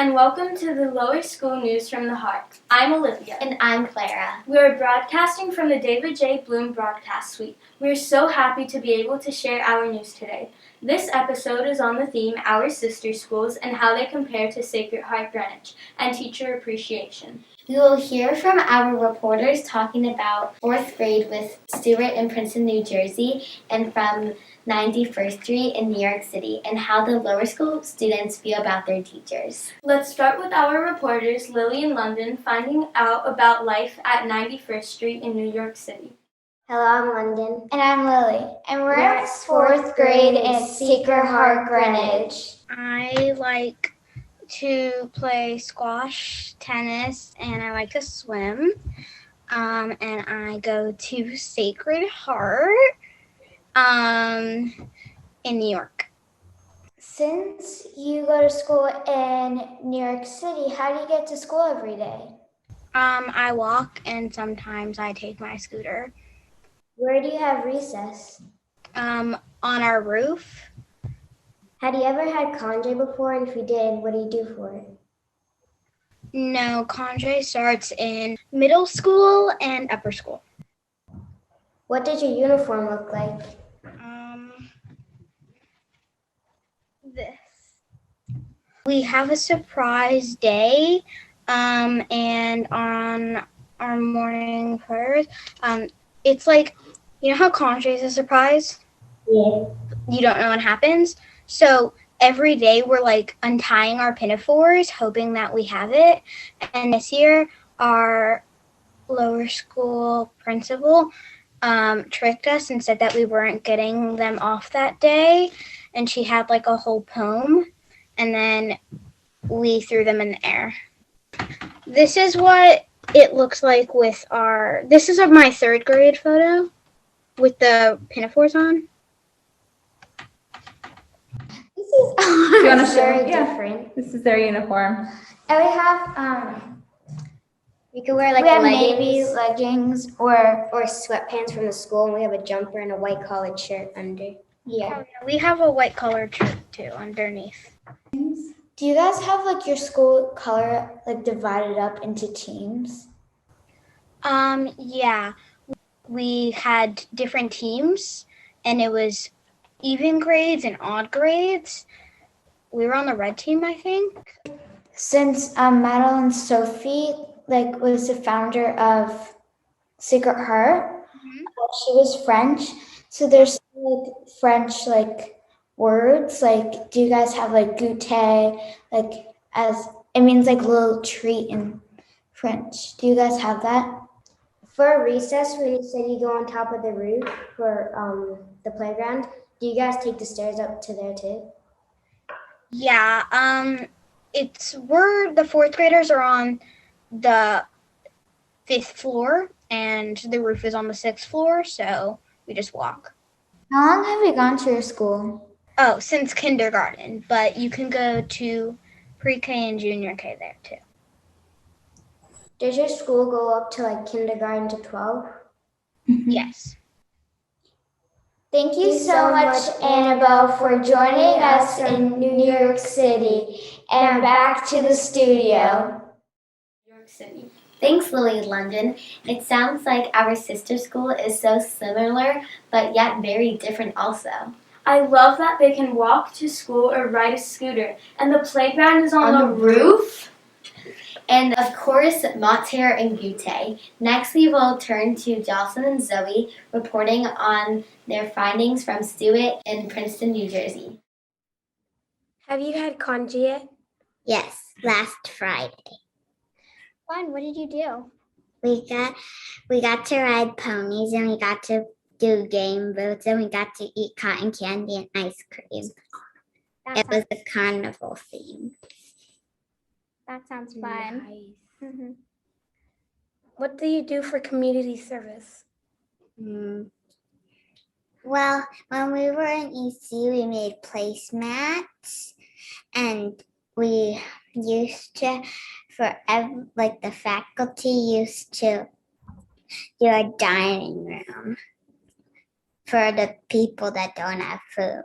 and welcome to the Lower School News from the Heart. I'm Olivia. And I'm Clara. We are broadcasting from the David J. Bloom Broadcast Suite. We are so happy to be able to share our news today. This episode is on the theme Our Sister Schools and how they compare to Sacred Heart Greenwich and teacher appreciation. We will hear from our reporters talking about 4th grade with Stewart in Princeton, New Jersey, and from 91st Street in New York City, and how the lower school students feel about their teachers. Let's start with our reporters, Lily in London, finding out about life at 91st Street in New York City. Hello, I'm London. And I'm Lily. And we're at 4th grade in Sacred Heart Greenwich. I like to play squash, tennis, and I like to swim. And I go to Sacred Heart in New York. Since you go to school in New York City, how do you get to school every day? I walk, and sometimes I take my scooter. Where do you have recess? On our roof. Had you ever had Conjure before? And if you did, what do you do for it? No, Conjure starts in middle school and upper school. What did your uniform look like? This. We have a surprise day, and on our morning prayers, it's like, you know how Conjure is a surprise? Yeah. You don't know what happens? So every day we're like untying our pinafores, hoping that we have it. And this year, our lower school principal tricked us and said that we weren't getting them off that day. And she had like a whole poem, and then we threw them in the air. This is what it looks like with this is my 3rd grade photo with the pinafores on. This is Do you want to show? Very Yeah. different. This is their uniform. and we have You could wear like we have leggings navy leggings or or sweatpants from the school, and we have a jumper and a white collared shirt under. yeah. We have a white colored shirt too underneath. Do you guys have like your school color like divided up into teams? Yeah. We had different teams, and it was even grades and odd grades. We were on the red team, I think. Since Madeline Sophie like was the founder of Sacred Heart, she was French. So there's like French like words. Like, do you guys have like goûter? Like, as it means like little treat in French. Do you guys have that? For recess, when you said you go on top of the roof for the playground, do you guys take the stairs up to there too? Yeah. The 4th graders are on the 5th floor, and the roof is on the 6th floor, so we just walk. How long have you gone to your school? Oh, since kindergarten, but you can go to pre-K and junior K there too. Does your school go up to like kindergarten to 12? Yes. Thank you so much, Annabelle, for joining us in New York City. And back to the studio. New York City. Thanks, Lily in London. It sounds like our sister school is so similar, but yet very different also. I love that they can walk to school or ride a scooter, and the playground is on the roof. And of course, Mater and Gute. Next, we will turn to Jocelyn and Zoe reporting on their findings from Stewart in Princeton, New Jersey. Have you had Conjure yet? Yes, last Friday. Fun. What did you do? We got to ride ponies, and we got to do game boats, and we got to eat cotton candy and ice cream. It was a carnival theme. That sounds fun. Nice. Mm-hmm. What do you do for community service? Well, when we were in EC, we made placemats, and we used to, the faculty used to do a dining room for the people that don't have food.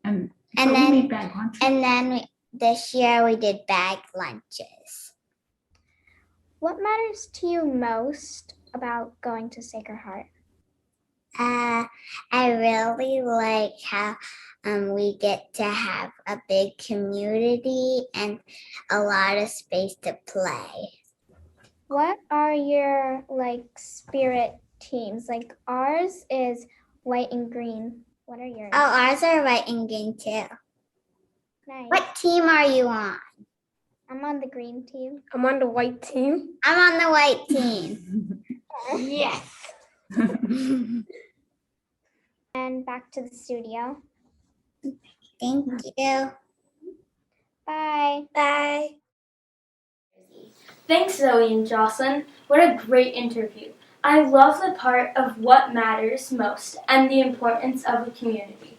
And And we then made bag lunch. and then This year we did bag lunches. What matters to you most about going to Sacred Heart? I really like how we get to have a big community and a lot of space to play. What are your spirit teams? Ours is white and green. What are yours? Oh, ours are white and green too. Nice. What team are you on? I'm on the green team. I'm on the white team. I'm on the white team. Yes. And back to the studio. Thank you. Bye. Bye. Thanks, Zoe and Jocelyn. What a great interview. I love the part of what matters most and the importance of a community.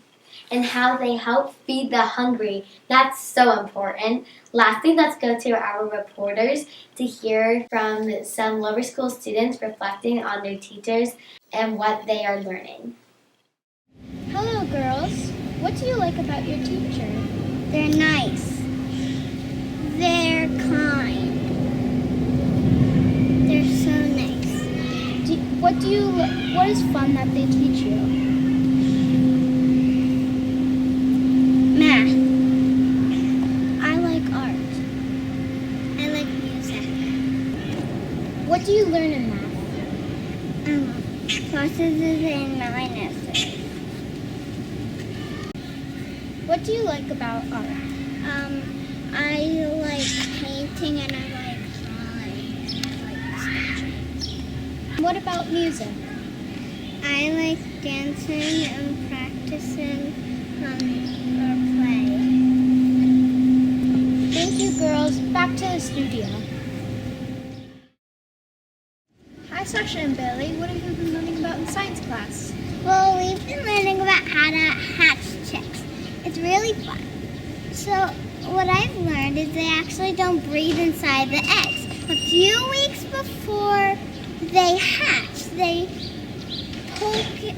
And how they help feed the hungry. That's so important. Lastly, let's go to our reporters to hear from some lower school students reflecting on their teachers and what they are learning. Hello, girls. What do you like about your teacher? They're nice. They're kind. They're so nice. What is fun that they teach you? Math. I like art. I like music. What do you learn in math? Pluses and minuses. What do you like about art? I like painting and I like drawing and I like sketching. What about music? I like dancing and practicing our play. Thank you, girls. Back to the studio. Hi, Sasha and Bailey. What have you been learning about in science class? Well, we've been learning about how to hatch chicks. It's really fun. So what I've learned is they actually don't breathe inside the eggs. A few weeks before they hatch, they poke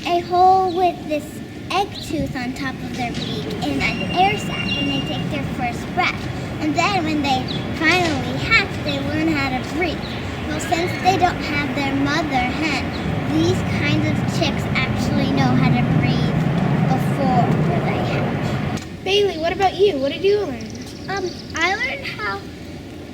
a hole with this egg tooth on top of their beak in an air sac and they take their first breath. And then when they finally hatch, they learn how to breathe. Well, since they don't have their mother hen, these kinds of chicks actually know how to breathe before they hatch. Bailey, what about you? What did you learn? I learned how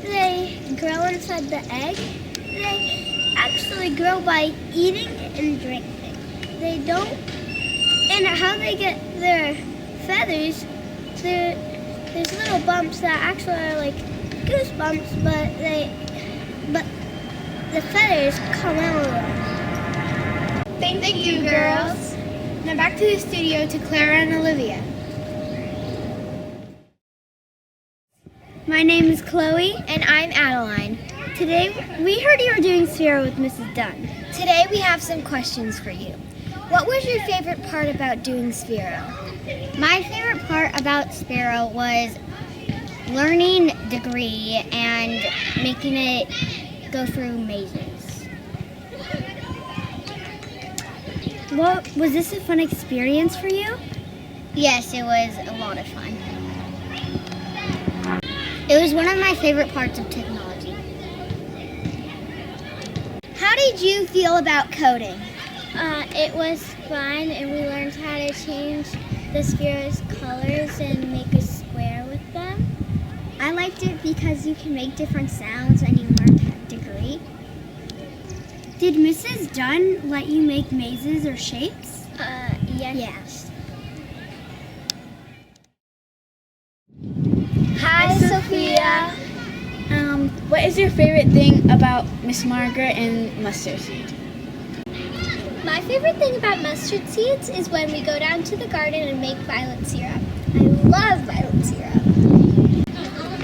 they grow inside the egg. They actually grow by eating and drinking. They don't, and how they get their feathers, there's little bumps that actually are like goosebumps, but the feathers come out. Thank you, girls. Now back to the studio to Clara and Olivia. My name is Chloe. And I'm Adeline. Today we heard you were doing Sphero with Mrs. Dunn. Today we have some questions for you. What was your favorite part about doing Sphero? My favorite part about Sphero was learning degree and making it go through mazes. Was this a fun experience for you? Yes, it was a lot of fun. It was one of my favorite parts of technology. How did you feel about coding? It was fun, and we learned how to change the sphere's colors and make a square with them. I liked it because you can make different sounds and you learned a degree. Did Mrs. Dunn let you make mazes or shapes? Yes. Hi, Sophia. What is your favorite thing about Miss Margaret and Mustard Seed? My favorite thing about mustard seeds is when we go down to the garden and make violet syrup. I love violet syrup.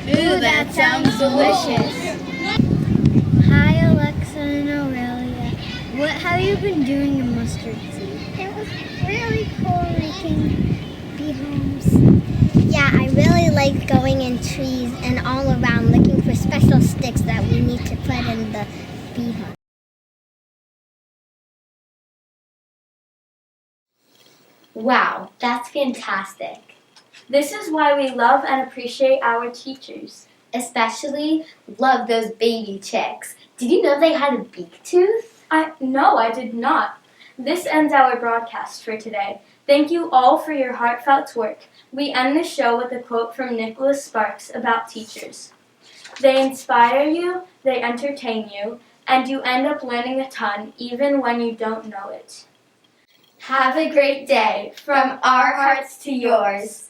Ooh, that sounds delicious. Hi, Alexa and Aurelia. What have you been doing in Mustard Seed? It was really cool making bee homes. Yeah, I really like going in trees and all around looking for special sticks that we need to put in the bee home. Wow, that's fantastic. This is why we love and appreciate our teachers. Especially love those baby chicks. Did you know they had a beak tooth? No, I did not. This ends our broadcast for today. Thank you all for your heartfelt work. We end the show with a quote from Nicholas Sparks about teachers. They inspire you, they entertain you, and you end up learning a ton even when you don't know it. Have a great day from our hearts to yours.